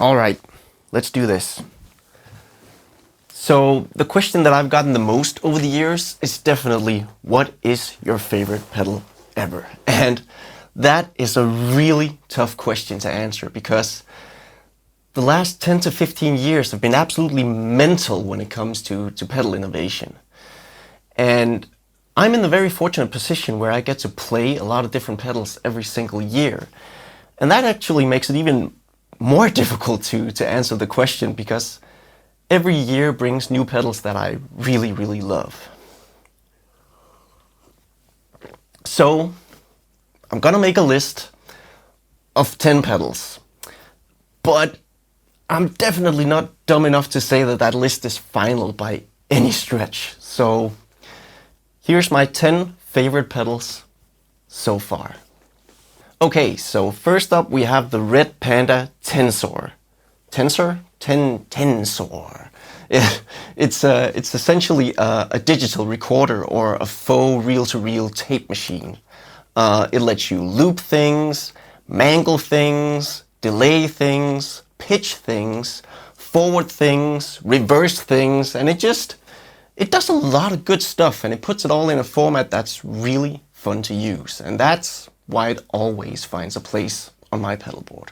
All right, let's do this. So the question that I've gotten the most over the years is definitely, what is your favorite pedal ever? And that is a really tough question to answer because the last 10 to 15 years have been absolutely mental when it comes to pedal innovation. And I'm in the very fortunate position where I get to play a lot of different pedals every single year. And that actually makes it even more difficult to answer the question because every year brings new pedals that I really, really love. So I'm gonna make a list of 10 pedals, but I'm definitely not dumb enough to say that that list is final by any stretch. So here's my 10 favorite pedals so far. Okay, so first up we have the red Panda Tensor. Tensor? Tensor. It's essentially a digital recorder or a faux reel-to-reel tape machine. It lets you loop things, mangle things, delay things, pitch things, forward things, reverse things, and it does a lot of good stuff, and it puts it all in a format that's really fun to use. And that's why it always finds a place on my pedal board.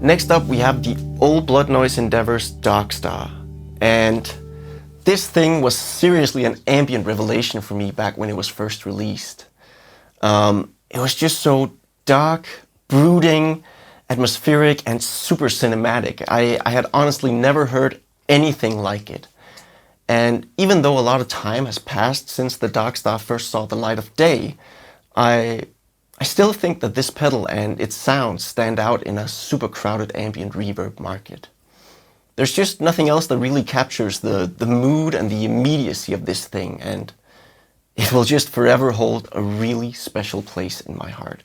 Next up we have the Old Blood Noise Endeavor's Darkstar, and this thing was seriously an ambient revelation for me back when it was first released. It was just so dark, brooding, atmospheric, and super cinematic. I had honestly never heard anything like it. And even though a lot of time has passed since the Darkstar first saw the light of day, I still think that this pedal and its sounds stand out in a super crowded ambient reverb market. There's just nothing else that really captures the mood and the immediacy of this thing, and it will just forever hold a really special place in my heart.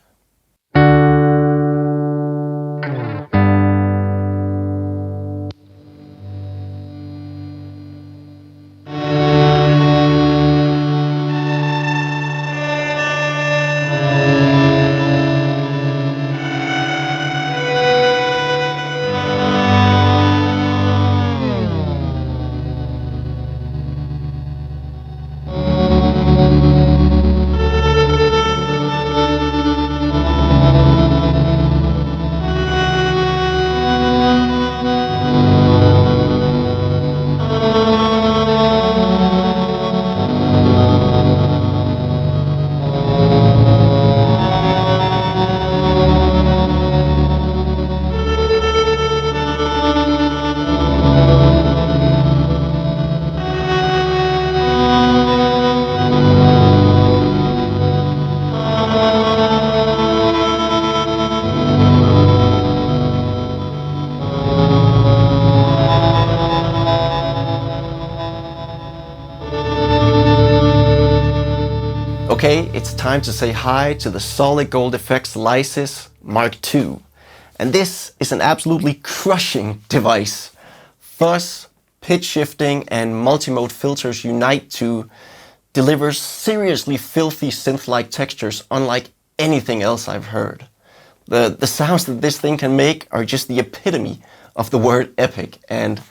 Okay, it's time to say hi to the SolidGoldFX Lysis Mark II. And this is an absolutely crushing device. Fuzz, pitch shifting, and multimode filters unite to deliver seriously filthy synth-like textures unlike anything else I've heard. The sounds that this thing can make are just the epitome of the word epic, and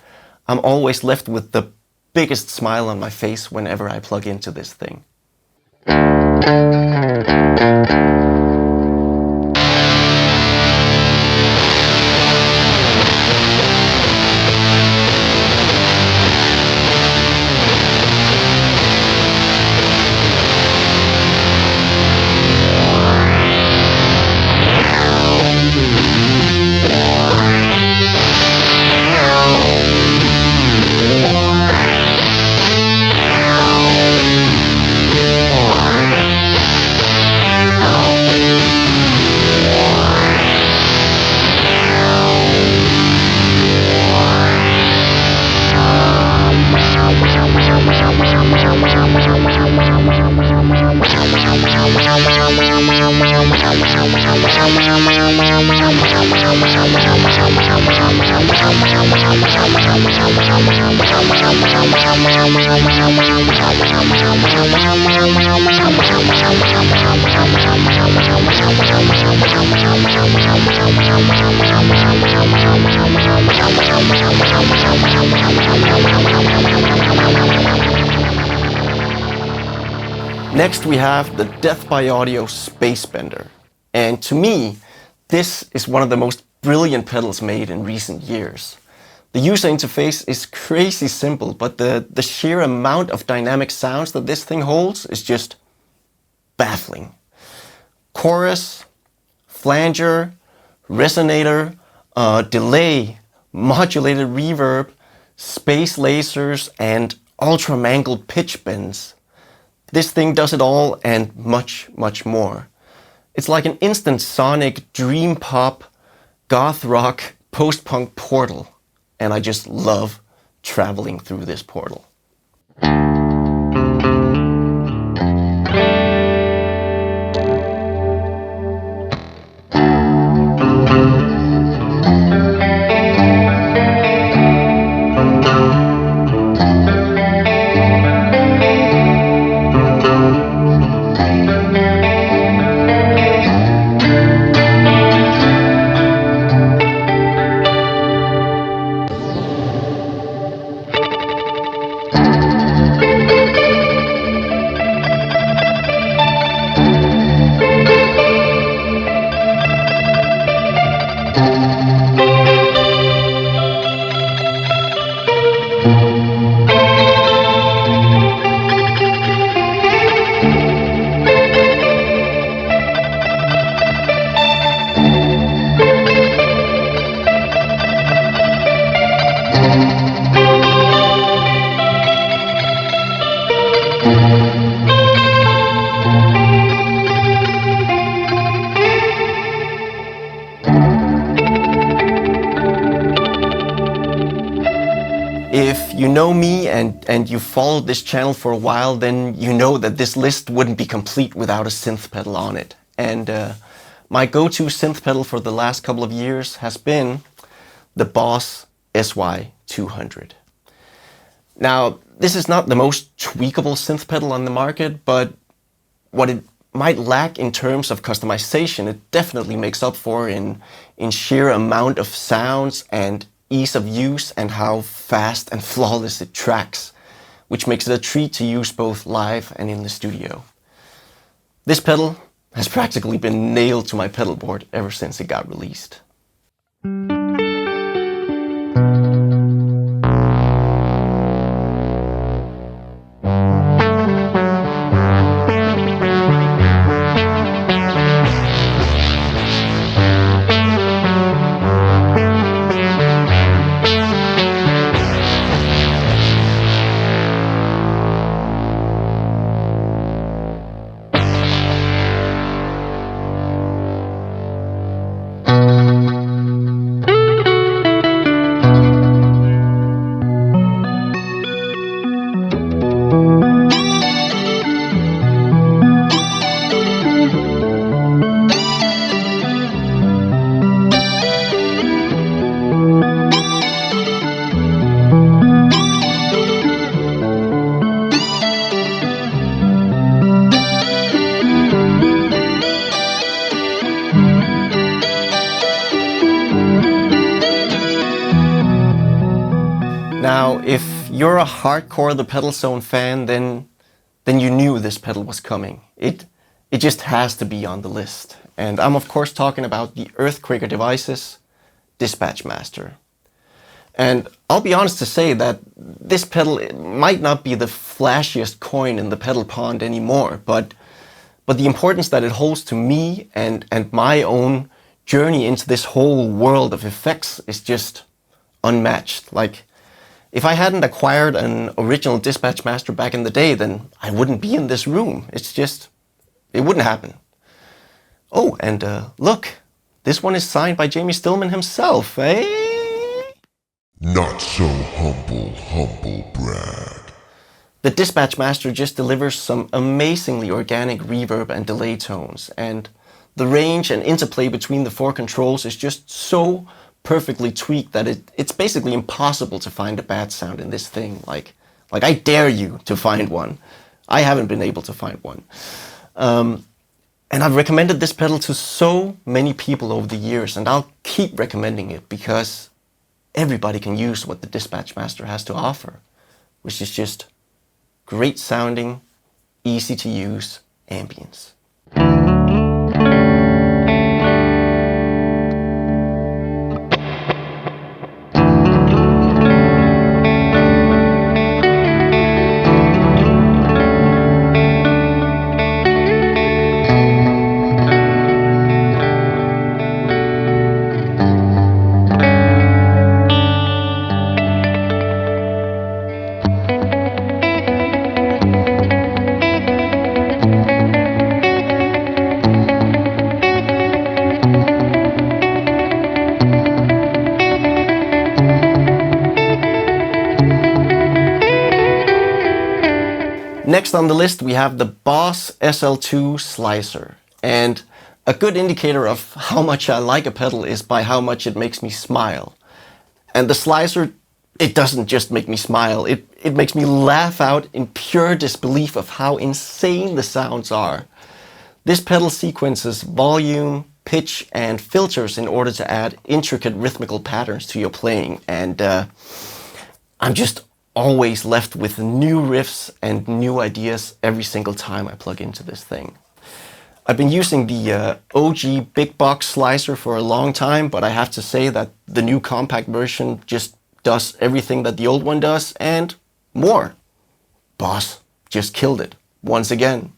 I'm always left with the biggest smile on my face whenever I plug into this thing. Next we have the Death by Audio Space Bender. And to me, this is one of the most brilliant pedals made in recent years. The user interface is crazy simple, but the sheer amount of dynamic sounds that this thing holds is just baffling. Chorus, flanger, resonator, delay, modulated reverb, space lasers, and ultra-mangled pitch bends. This thing does it all and much, much more. It's like an instant sonic, dream pop, goth rock, post-punk portal. And I just love traveling through this portal. If you know me and you followed this channel for a while, then you know that this list wouldn't be complete without a synth pedal on it. And my go-to synth pedal for the last couple of years has been the Boss SY200. Now, this is not the most tweakable synth pedal on the market, but what it might lack in terms of customization, it definitely makes up for in sheer amount of sounds and ease of use and how fast and flawless it tracks, which makes it a treat to use both live and in the studio. This pedal has practically been nailed to my pedal board ever since it got released. Now, if you're a hardcore The Pedal Zone fan, then you knew this pedal was coming. It just has to be on the list. And I'm of course talking about the Earthquaker Devices Dispatch Master. And I'll be honest to say that this pedal might not be the flashiest coin in the pedal pond anymore, but the importance that it holds to me and my own journey into this whole world of effects is just unmatched. Like, if I hadn't acquired an original Dispatch Master back in the day, then I wouldn't be in this room. It wouldn't happen. Oh, and look, this one is signed by Jamie Stillman himself, eh? Not so humble brag. The Dispatch Master just delivers some amazingly organic reverb and delay tones, and the range and interplay between the four controls is just so perfectly tweaked that it's basically impossible to find a bad sound in this thing. Like I dare you to find one. I haven't been able to find one. And I've recommended this pedal to so many people over the years, and I'll keep recommending it because everybody can use what the Dispatch Master has to offer, which is just great sounding, easy to use ambience. Next on the list we have the Boss SL2 Slicer, and a good indicator of how much I like a pedal is by how much it makes me smile. And the Slicer, it doesn't just make me smile, it makes me laugh out in pure disbelief of how insane the sounds are. This pedal sequences volume, pitch and filters in order to add intricate rhythmical patterns to your playing, and I'm just always left with new riffs and new ideas every single time I plug into this thing. I've been using the OG big box slicer for a long time, but I have to say that the new compact version just does everything that the old one does and more. Boss just killed it once again.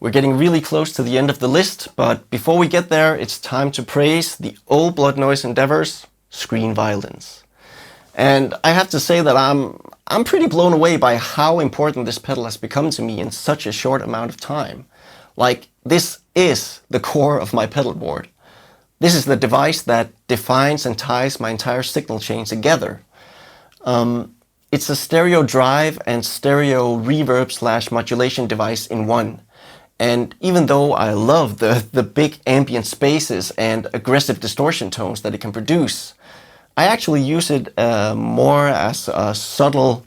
We're getting really close to the end of the list, but before we get there, it's time to praise the old Blood Noise Endeavor's screen violins. And I have to say that I'm pretty blown away by how important this pedal has become to me in such a short amount of time. Like, this is the core of my pedal board. This is the device that defines and ties my entire signal chain together. It's a stereo drive and stereo reverb / modulation device in one. And even though I love the big ambient spaces and aggressive distortion tones that it can produce, I actually use it more as a subtle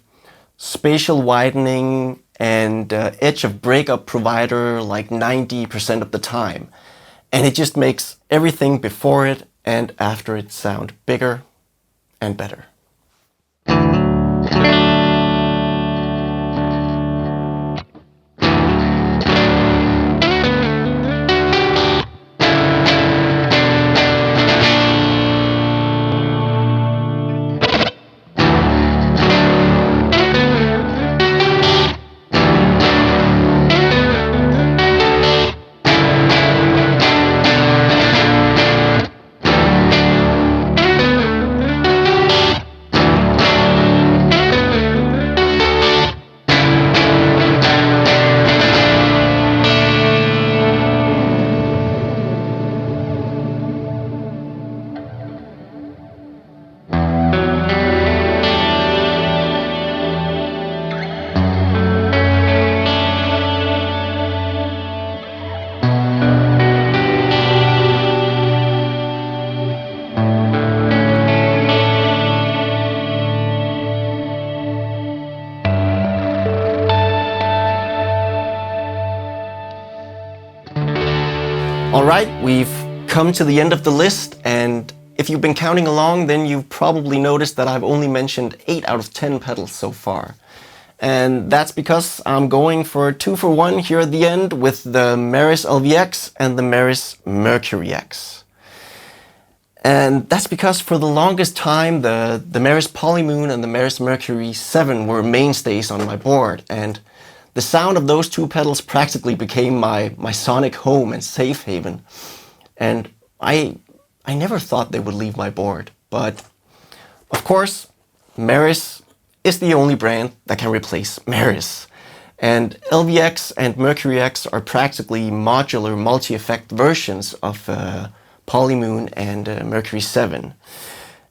spatial widening and edge of breakup provider like 90% of the time. And it just makes everything before it and after it sound bigger and better. Alright, we've come to the end of the list, and if you've been counting along, then you've probably noticed that I've only mentioned 8 out of 10 pedals so far. And that's because I'm going for a 2-for-1 here at the end with the Meris LVX and the Meris Mercury X. And that's because for the longest time, the Meris Polymoon and the Meris Mercury 7 were mainstays on my board, and the sound of those two pedals practically became my sonic home and safe haven. And I never thought they would leave my board, but of course, Meris is the only brand that can replace Meris. And LVX and Mercury X are practically modular multi-effect versions of Polymoon and Mercury 7.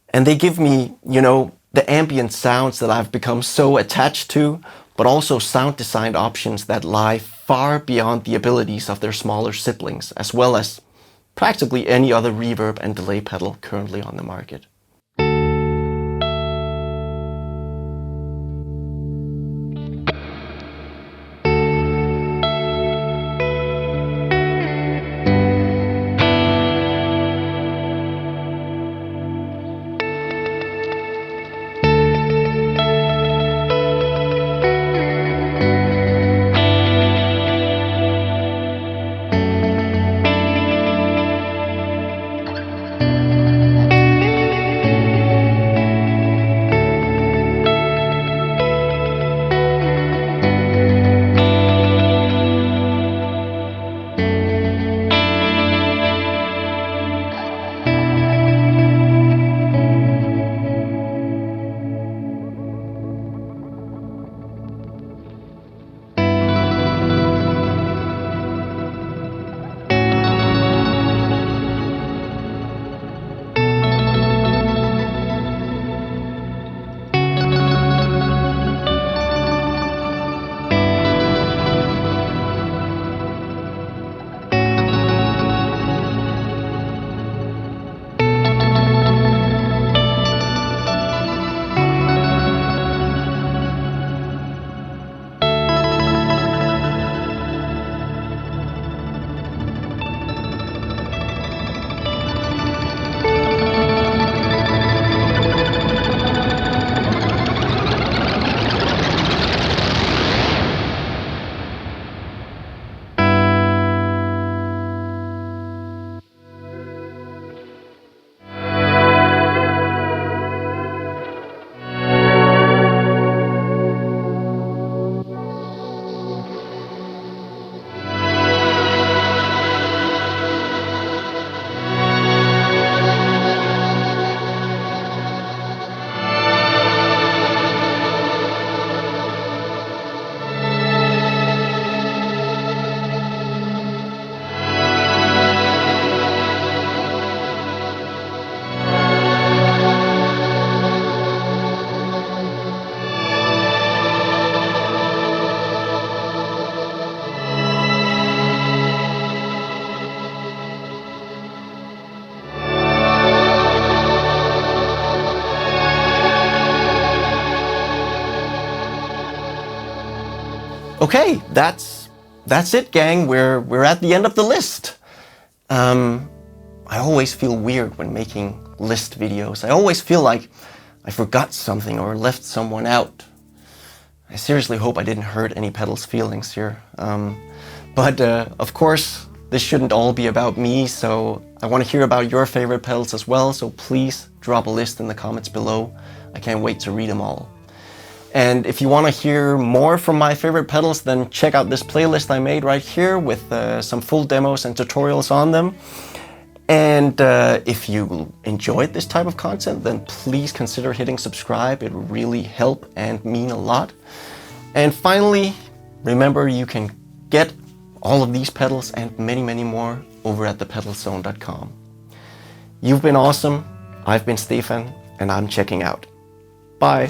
And they give me, you know, the ambient sounds that I've become so attached to, but also sound design options that lie far beyond the abilities of their smaller siblings, as well as practically any other reverb and delay pedal currently on the market. Okay, that's it, gang. We're at the end of the list. I always feel weird when making list videos. I always feel like I forgot something or left someone out. I seriously hope I didn't hurt any pedals' feelings here. But of course, this shouldn't all be about me, so I want to hear about your favorite pedals as well, so please drop a list in the comments below. I can't wait to read them all. And if you want to hear more from my favorite pedals, then check out this playlist I made right here with some full demos and tutorials on them. And if you enjoyed this type of content, then please consider hitting subscribe. It would really help and mean a lot. And finally, remember you can get all of these pedals and many, many more over at thepedalzone.com. You've been awesome. I've been Stefan, and I'm checking out. Bye.